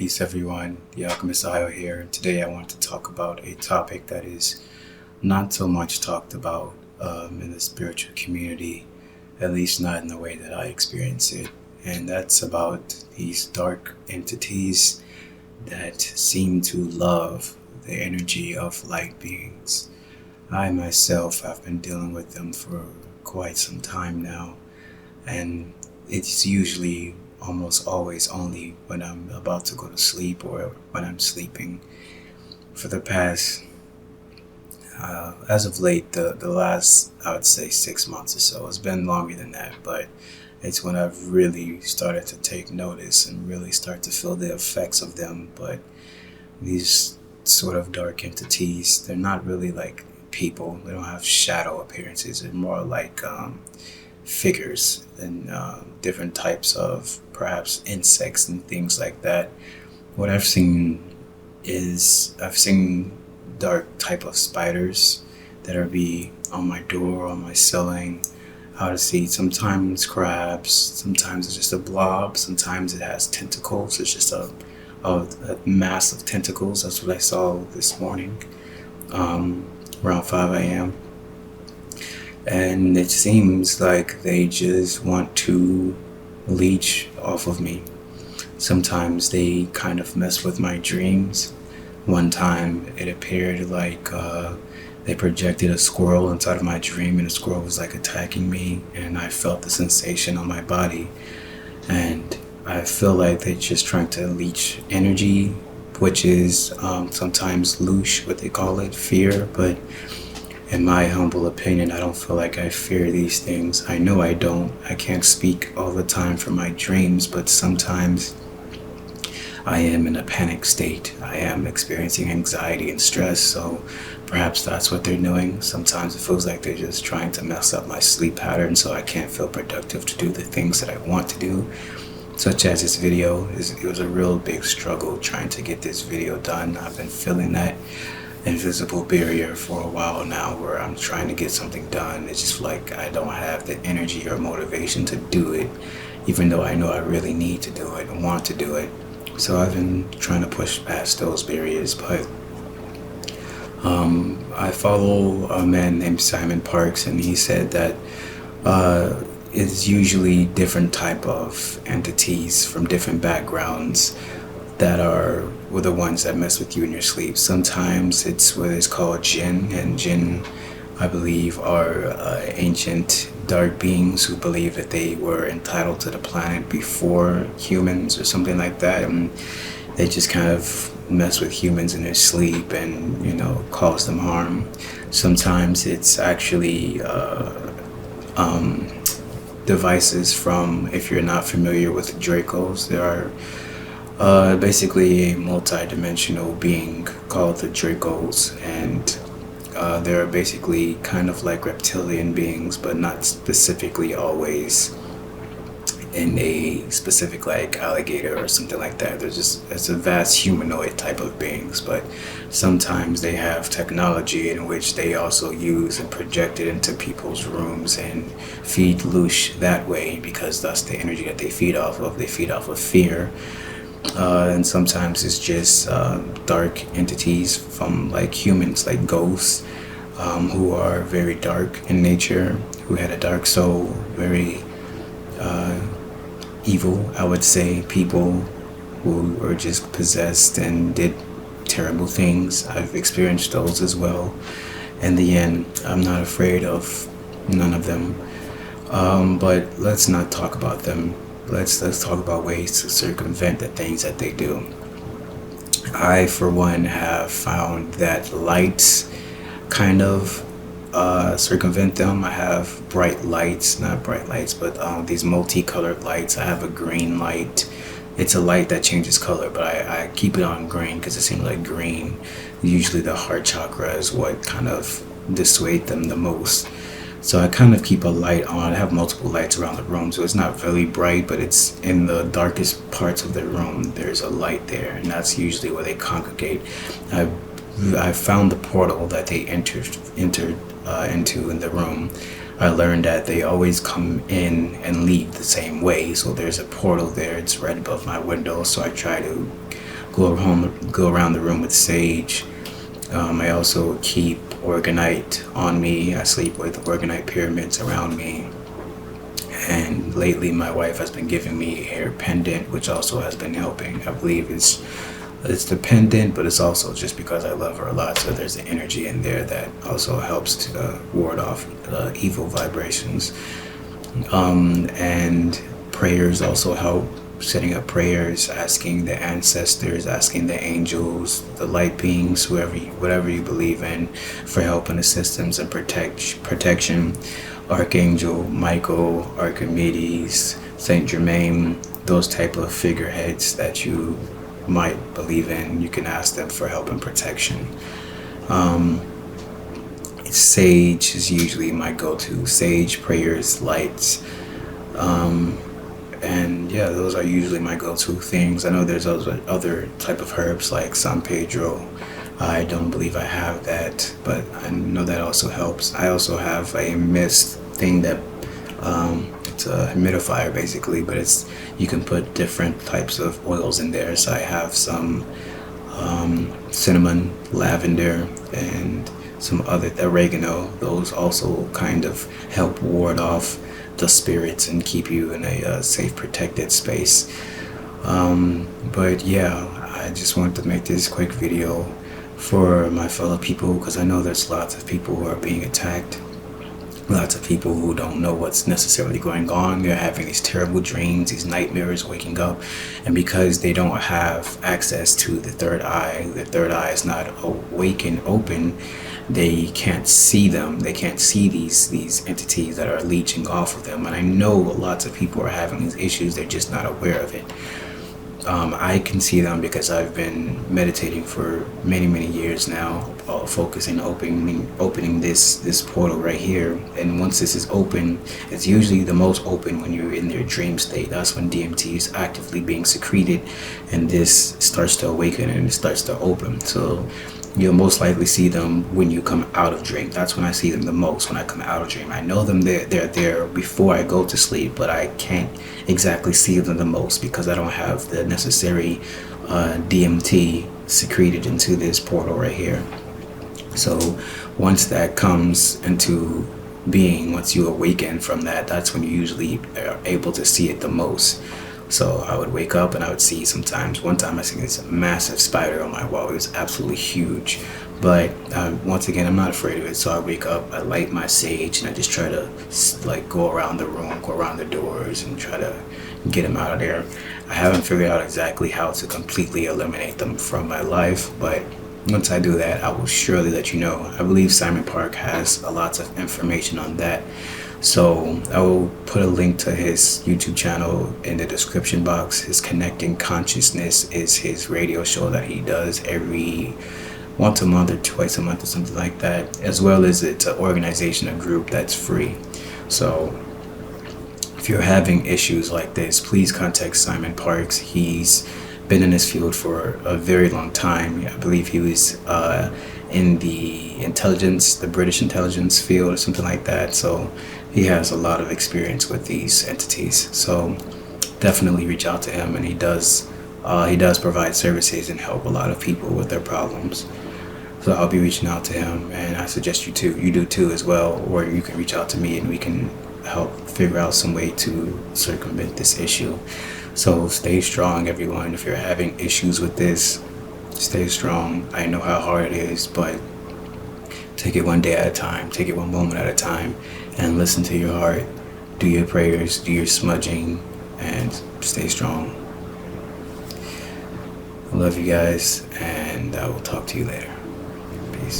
Peace, everyone. The Alchemist Io here. And today I want to talk about a topic that is not so much talked about in the spiritual community, at least not in the way that I experience it. And that's about these dark entities that seem to love the energy of light beings. I myself have been dealing with them for quite some time now, and it's usually almost always only when I'm about to go to sleep or when I'm sleeping. For the past, as of late, the last, I would say 6 months or so, it's been longer than that, but it's when I've really started to take notice and really start to feel the effects of them. But these sort of dark entities, they're not really like people. They don't have shadow appearances. They're more like figures and different types of perhaps insects and things like that. What I've seen is I've seen dark type of spiders that are be on my door, on my ceiling, out of seat. Sometimes crabs, sometimes it's just a blob, sometimes it has tentacles. It's just a mass of tentacles. That's what I saw this morning, around 5 a.m. And it seems like they just want to leech off of me. Sometimes they kind of mess with my dreams. One time it appeared like they projected a squirrel inside of my dream, and the squirrel was like attacking me, and I felt the sensation on my body. And I feel like they're just trying to leech energy, which is sometimes loosh, what they call it, fear. But in my humble opinion, I don't feel like I fear these things. I know I don't. I can't speak all the time for my dreams, but sometimes I am in a panic state. I am experiencing anxiety and stress, so perhaps that's what they're doing. Sometimes it feels like they're just trying to mess up my sleep pattern so I can't feel productive to do the things that I want to do, such as this video. It was a real big struggle trying to get this video done. I've been feeling that invisible barrier for a while now where I'm trying to get something done. It's just like I don't have the energy or motivation to do it, even though I know I really need to do it and want to do it. So I've been trying to push past those barriers. But I follow a man named Simon Parks, and he said that it's usually different type of entities from different backgrounds that were the ones that mess with you in your sleep. Sometimes it's what is called jinn, and jinn, I believe, are ancient dark beings who believe that they were entitled to the planet before humans or something like that, and they just kind of mess with humans in their sleep and, cause them harm. Sometimes it's actually devices from, if you're not familiar with the Dracos, there are basically a multi-dimensional being called the Dracos, and they're basically kind of like reptilian beings, but not specifically always in a specific like alligator or something like that. It's a vast humanoid type of beings, but sometimes they have technology in which they also use and project it into people's rooms and feed loosh that way, because that's the energy that they feed off of. They feed off of fear. And sometimes it's just dark entities from like humans, like ghosts, who are very dark in nature, who had a dark soul, very evil, I would say. People who were just possessed and did terrible things. I've experienced those as well. In the end, I'm not afraid of none of them. But let's not talk about them. Let's talk about ways to circumvent the things that they do. I, for one, have found that lights kind of circumvent them. I have bright lights, not bright lights, but these multicolored lights. I have a green light. It's a light that changes color, but I keep it on green because it seems like green, usually the heart chakra, is what kind of dissuade them the most. So I kind of keep a light on. I have multiple lights around the room, so it's not really bright, but it's in the darkest parts of the room. There's a light there, and that's usually where they congregate. I found the portal that they entered into in the room. I learned that they always come in and leave the same way. So there's a portal there. It's right above my window. So I try to go around the room with sage. I also keep organite on me. I sleep with organite pyramids around me. And lately my wife has been giving me a hair pendant, which also has been helping. I believe it's the pendant, but it's also just because I love her a lot. So there's an energy in there that also helps to ward off evil vibrations. And prayers also help. Setting up prayers, asking the ancestors, asking the angels, the light beings, whatever you believe in, for help and assistance and protection. Archangel Michael, Archimedes, Saint Germain, those type of figureheads that you might believe in, you can ask them for help and protection. Sage is usually my go-to. Sage, prayers, lights. And yeah, those are usually my go-to things. I know there's other type of herbs like San Pedro. I don't believe I have that, but I know that also helps. I also have a mist thing that it's a humidifier basically, but you can put different types of oils in there. So I have some cinnamon, lavender, and some other oregano. Those also kind of help ward off the spirits and keep you in a safe, protected space. But yeah, I just wanted to make this quick video for my fellow people, because I know there's lots of people who are being attacked, lots of people who don't know what's necessarily going on. They're having these terrible dreams, these nightmares, waking up, and because they don't have access to the third eye is not awake and open, they can't see them. They can't see these entities that are leeching off of them. And I know lots of people are having these issues, they're just not aware of it. I can see them because I've been meditating for many years now, focusing, opening this portal right here. And once this is open, it's usually the most open when you're in your dream state. That's when DMT is actively being secreted, and this starts to awaken and it starts to open. So you'll most likely see them when you come out of dream. That's when I see them the most, when I come out of dream. I know them, they're there before I go to sleep, but I can't exactly see them the most because I don't have the necessary DMT secreted into this portal right here. So once that comes into being, once you awaken from that, that's when you usually are able to see it the most. So I would wake up and I would see sometimes. One time I seen this massive spider on my wall. It was absolutely huge. But once again, I'm not afraid of it. So I wake up, I light my sage, and I just try to like go around the room, go around the doors, and try to get them out of there. I haven't figured out exactly how to completely eliminate them from my life, but once I do that, I will surely let you know. I believe Simon Park has a lot of information on that. So I will put a link to his YouTube channel in the description box. His Connecting Consciousness is his radio show that he does every once a month or twice a month or something like that, as well as it's an organization, a group that's free. So if you're having issues like this, please contact Simon Parks. He's been in this field for a very long time. I believe he was in the British intelligence field or something like that. So he has a lot of experience with these entities. So definitely reach out to him, and he does provide services and help a lot of people with their problems. So I'll be reaching out to him, and I suggest you do too as well, or you can reach out to me and we can help figure out some way to circumvent this issue. So stay strong, everyone. If you're having issues with this, stay strong. I know how hard it is, but take it one day at a time, take it one moment at a time, and listen to your heart. Do your prayers, do your smudging, and stay strong. I love you guys, and I will talk to you later.